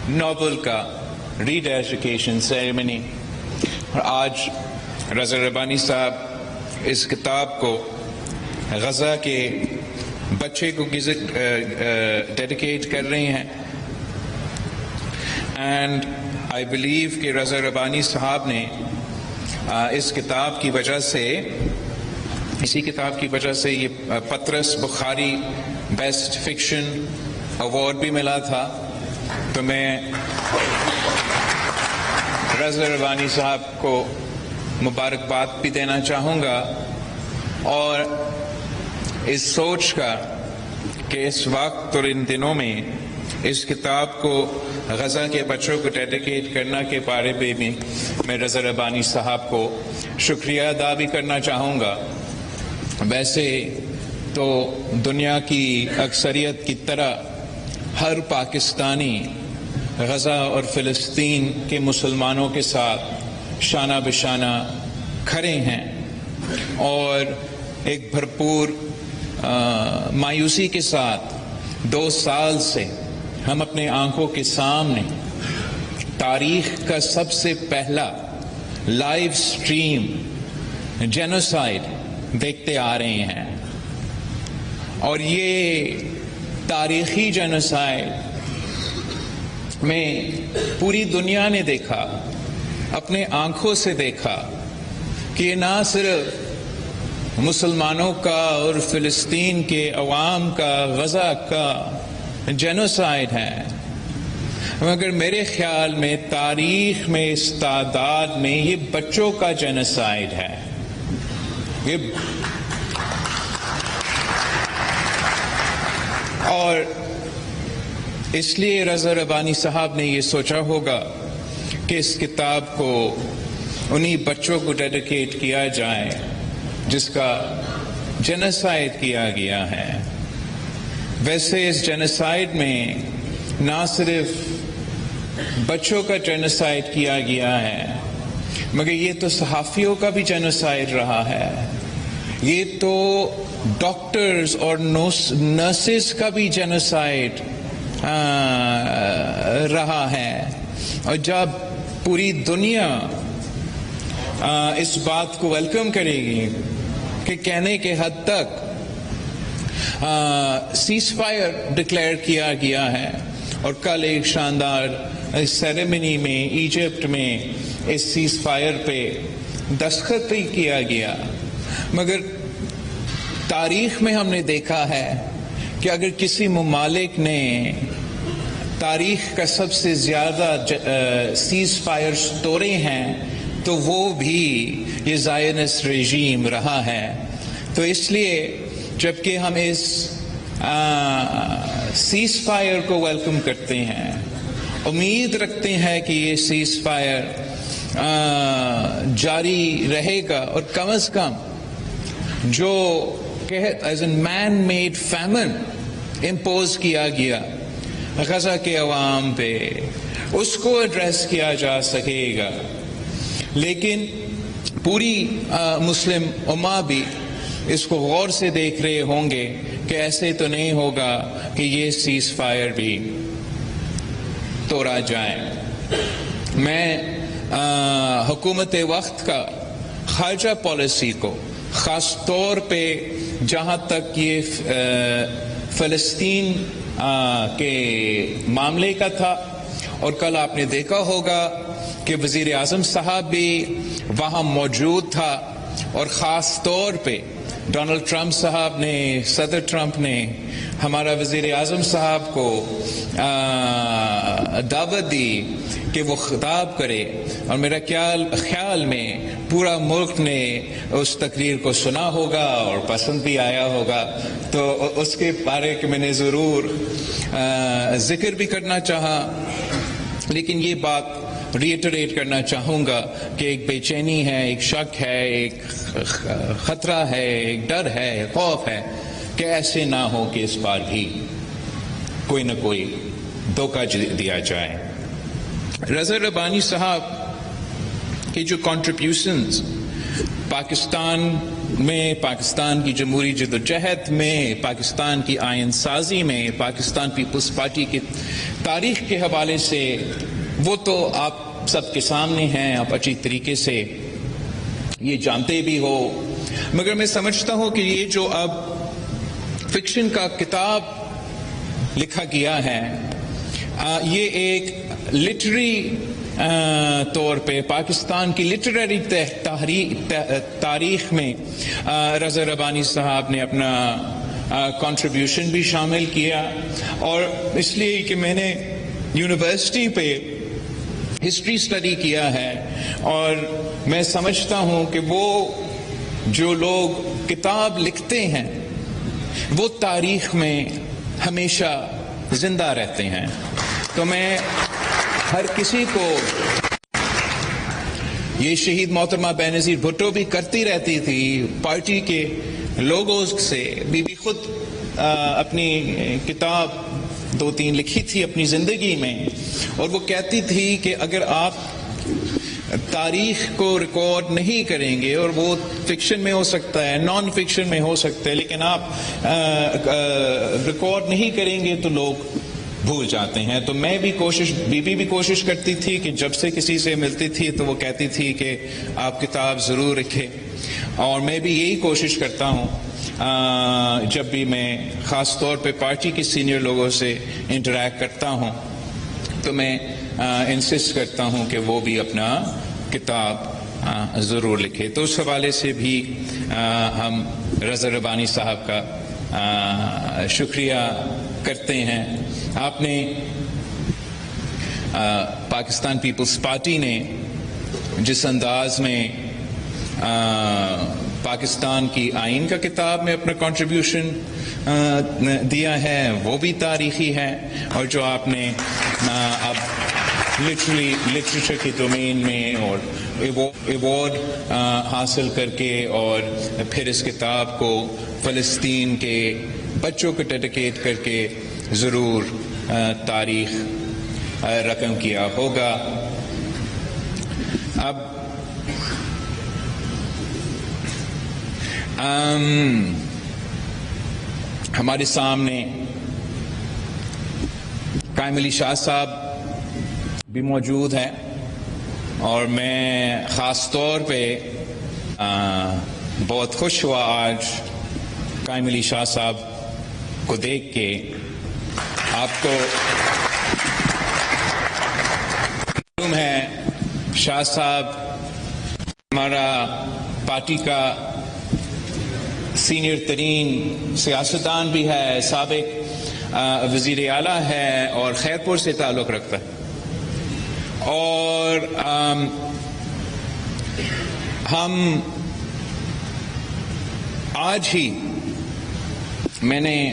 Novel کا ری dedication ceremony. اور آج رضا ربانی صاحب اس کتاب کو غزہ کے بچے کو ڈیڈیکیٹ کر رہے ہیں. اینڈ آئی بلیو کہ رضا ربانی صاحب نے اس کتاب کی وجہ سے یہ پطرس بخاری بیسٹ فکشن ایوارڈ بھی ملا تھا. تو میں رضا ربانی صاحب کو مبارکباد بھی دینا چاہوں گا، اور اس سوچ کا کہ اس وقت اور ان دنوں میں اس کتاب کو غزہ کے بچوں کو ڈیڈیکیٹ کرنا کے بارے میں بھی میں رضا ربانی صاحب کو شکریہ ادا بھی کرنا چاہوں گا. ویسے تو دنیا کی اکثریت کی طرح ہر پاکستانی غزہ اور فلسطین کے مسلمانوں کے ساتھ شانہ بشانہ کھڑے ہیں، اور ایک بھرپور مایوسی کے ساتھ 2 سال سے ہم اپنے آنکھوں کے سامنے تاریخ کا سب سے پہلا لائیو سٹریم جینوسائیڈ دیکھتے آ رہے ہیں. اور یہ تاریخی جینوسائیڈ میں پوری دنیا نے دیکھا، اپنے آنکھوں سے دیکھا کہ یہ نہ صرف مسلمانوں کا اور فلسطین کے عوام کا، غزہ کا جینوسائیڈ ہے، مگر میرے خیال میں تاریخ میں اس تعداد میں یہ بچوں کا جینوسائیڈ ہے. اور اس لیے رضا ربانی صاحب نے یہ سوچا ہوگا کہ اس کتاب کو انہی بچوں کو ڈیڈیکیٹ کیا جائے جس کا جینوسائیڈ کیا گیا ہے. ویسے اس جینوسائیڈ میں نہ صرف بچوں کا جینوسائیڈ کیا گیا ہے، مگر یہ تو صحافیوں کا بھی جینوسائیڈ رہا ہے، یہ تو ڈاکٹرز اور نرسز کا بھی جینوسائیڈ رہا ہے. اور جب پوری دنیا اس بات کو ویلکم کرے گی کہ کہنے کے حد تک سیز فائر ڈکلیئر کیا گیا ہے، اور کل ایک شاندار سیریمنی میں ایجپٹ میں اس سیز فائر پہ دستخط بھی کیا گیا. مگر تاریخ میں ہم نے دیکھا ہے کہ اگر کسی ممالک نے تاریخ کا سب سے زیادہ سیز فائرز توڑے ہیں تو وہ بھی یہ زائنسٹ رژیم رہا ہے. تو اس لیے جبکہ ہم اس سیز فائر کو ویلکم کرتے ہیں، امید رکھتے ہیں کہ یہ سیز فائر جاری رہے گا، اور کم از کم جو as an man made فیمن impose کیا گیا غزہ کے عوام پہ، اس کو ایڈریس کیا جا سکے گا. لیکن پوری مسلم امہ بھی اس کو غور سے دیکھ رہے ہوں گے کہ ایسے تو نہیں ہوگا کہ یہ سیز فائر بھی توڑا جائے. میں حکومت وقت کا خارجہ پالیسی کو خاص طور پہ جہاں تک یہ فلسطین کے معاملے کا تھا، اور کل آپ نے دیکھا ہوگا کہ وزیر اعظم صاحب بھی وہاں موجود تھا، اور خاص طور پہ ڈونلڈ ٹرمپ صاحب نے، صدر ٹرمپ نے ہمارا وزیر اعظم صاحب کو دعوت دی کہ وہ خطاب کرے، اور میرا خیال میں پورا ملک نے اس تقریر کو سنا ہوگا اور پسند بھی آیا ہوگا. تو اس کے بارے میں نے ضرور ذکر بھی کرنا چاہا. لیکن یہ بات ریٹریٹ کرنا چاہوں گا کہ ایک بے چینی ہے، ایک شک ہے، ایک خطرہ ہے، ایک ڈر ہے، خوف ہے کہ ایسے نہ ہو کہ اس بار بھی کوئی نہ کوئی دھوکہ دیا جائے. رضا ربانی صاحب کے جو کنٹریبیوشنز پاکستان میں، پاکستان کی جمہوری جدوجہد میں، پاکستان کی آئین سازی میں، پاکستان پیپلز پارٹی کی تاریخ کے حوالے سے وہ تو آپ سب کے سامنے ہیں، آپ اچھی طریقے سے یہ جانتے بھی ہو، مگر میں سمجھتا ہوں کہ یہ جو اب فکشن کا کتاب لکھا گیا ہے، یہ ایک لٹری طور پہ پاکستان کی لٹریری تاریخ میں رضا ربانی صاحب نے اپنا کنٹریبیوشن بھی شامل کیا، اور اس لیے کہ میں نے یونیورسٹی پہ ہسٹری اسٹڈی کیا ہے، اور میں سمجھتا ہوں کہ وہ جو لوگ کتاب لکھتے ہیں وہ تاریخ میں ہمیشہ زندہ رہتے ہیں. تو میں ہر کسی کو، یہ شہید محترمہ بینظیر بھٹو بھی کرتی رہتی تھی، پارٹی کے لوگوں سے بھی خود اپنی کتاب 2-3 لکھی تھی اپنی زندگی میں، اور وہ کہتی تھی کہ اگر آپ تاریخ کو ریکارڈ نہیں کریں گے، اور وہ فکشن میں ہو سکتا ہے، نان فکشن میں ہو سکتا ہے، لیکن آپ ریکارڈ نہیں کریں گے تو لوگ بھول جاتے ہیں. تو میں بھی بھی کوشش کرتی تھی کہ جب سے کسی سے ملتی تھی تو وہ کہتی تھی کہ آپ کتاب ضرور لکھیں، اور میں بھی یہی کوشش کرتا ہوں جب بھی میں خاص طور پہ پارٹی کے سینئر لوگوں سے انٹریکٹ کرتا ہوں تو میں انسسٹ کرتا ہوں کہ وہ بھی اپنا کتاب ضرور لکھے. تو اس حوالے سے بھی ہم رضا ربانی صاحب کا شکریہ کرتے ہیں. آپ نے پاکستان پیپلز پارٹی نے جس انداز میں پاکستان کی آئین کا کتاب میں اپنا کنٹریبیوشن دیا ہے وہ بھی تاریخی ہے، اور جو آپ نے اب لٹریچر کی ڈومین میں اور ایوارڈ حاصل کر کے اور پھر اس کتاب کو فلسطین کے بچوں کو ڈیڈیکیٹ کر کے ضرور تاریخ رقم کیا ہوگا. اب ہمارے سامنے قائم علی شاہ صاحب بھی موجود ہیں، اور میں خاص طور پہ بہت خوش ہوا آج قائم علی شاہ صاحب کو دیکھ کے. آپ کو معلوم ہے شاہ صاحب ہمارا پارٹی کا سینئر ترین سیاستدان بھی ہے، سابق وزیر اعلیٰ ہے، اور خیرپور سے تعلق رکھتا ہے، اور ہم آج ہی میں نے